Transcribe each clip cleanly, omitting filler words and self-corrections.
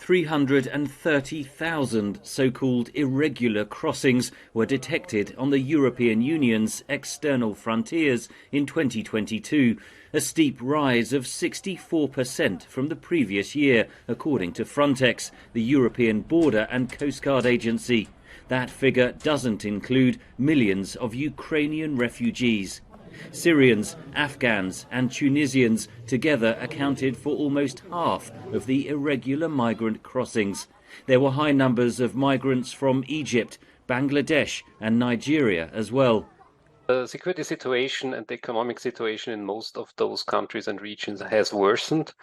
330,000 so-called irregular crossings were detected on the European Union's external frontiers in 2022, a steep rise of 64% from the previous year, according to Frontex, the European Border and Coast Guard Agency. That figure doesn't include millions of Ukrainian refugees. Syrians, Afghans and Tunisians together accounted for almost half of the irregular migrant crossings. There were high numbers of migrants from Egypt, Bangladesh and Nigeria as well. The security situation and the economic situation in most of those countries and regions has worsened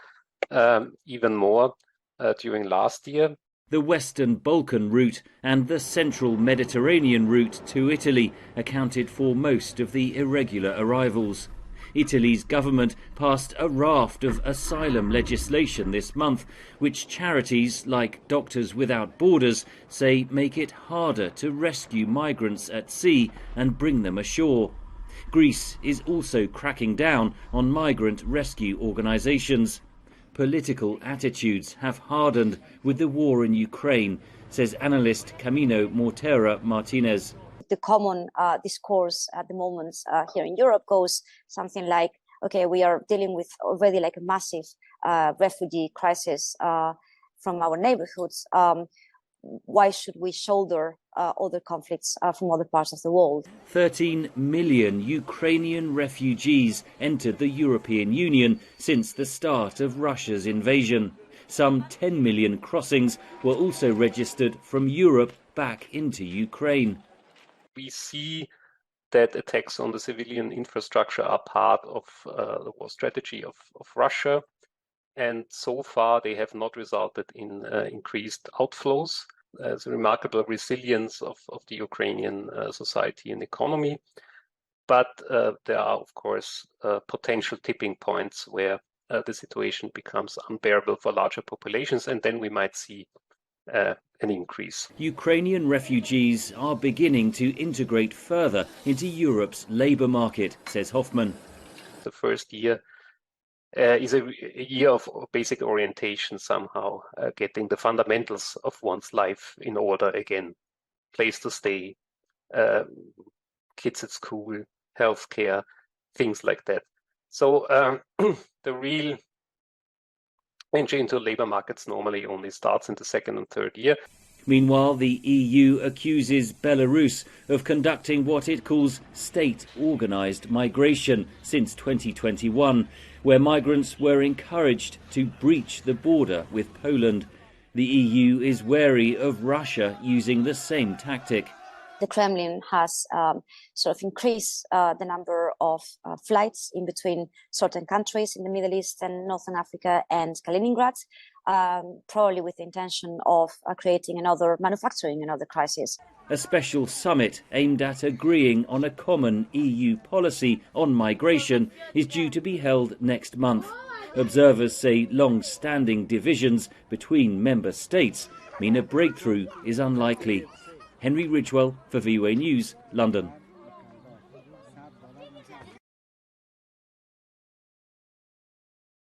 even more during last year. The Western Balkan route and the Central Mediterranean route to Italy accounted for most of the irregular arrivals. Italy's government passed a raft of asylum legislation this month, which charities like Doctors Without Borders say make it harder to rescue migrants at sea and bring them ashore. Greece is also cracking down on migrant rescue organisations. Political attitudes have hardened with the war in Ukraine, says analyst Camino Mortera Martinez. The common discourse at the moment here in Europe goes something like, okay, we are dealing with already like a massive refugee crisis from our neighborhoods. Why should we shoulder other conflicts from other parts of the world? 13 million Ukrainian refugees entered the European Union since the start of Russia's invasion. Some 10 million crossings were also registered from Europe back into Ukraine. We see that attacks on the civilian infrastructure are part of the war strategy of Russia. And so far, they have not resulted in increased outflows. There's a remarkable resilience of the Ukrainian society and economy. But there are, of course, potential tipping points where the situation becomes unbearable for larger populations, and then we might see an increase. Ukrainian refugees are beginning to integrate further into Europe's labour market, says Hoffman. The first year is a year of basic orientation somehow, getting the fundamentals of one's life in order again. Place to stay, kids at school, healthcare, things like that. So the real entry into labour markets normally only starts in the second and third year. Meanwhile, the EU accuses Belarus of conducting what it calls state-organised migration since 2021, where migrants were encouraged to breach the border with Poland. The EU is wary of Russia using the same tactic. The Kremlin has sort of increased the number of flights in between certain countries in the Middle East and Northern Africa and Kaliningrad, probably with the intention of creating manufacturing another crisis. A special summit aimed at agreeing on a common EU policy on migration is due to be held next month. Observers say long-standing divisions between member states mean a breakthrough is unlikely. Henry Ridgwell for VOA News, London.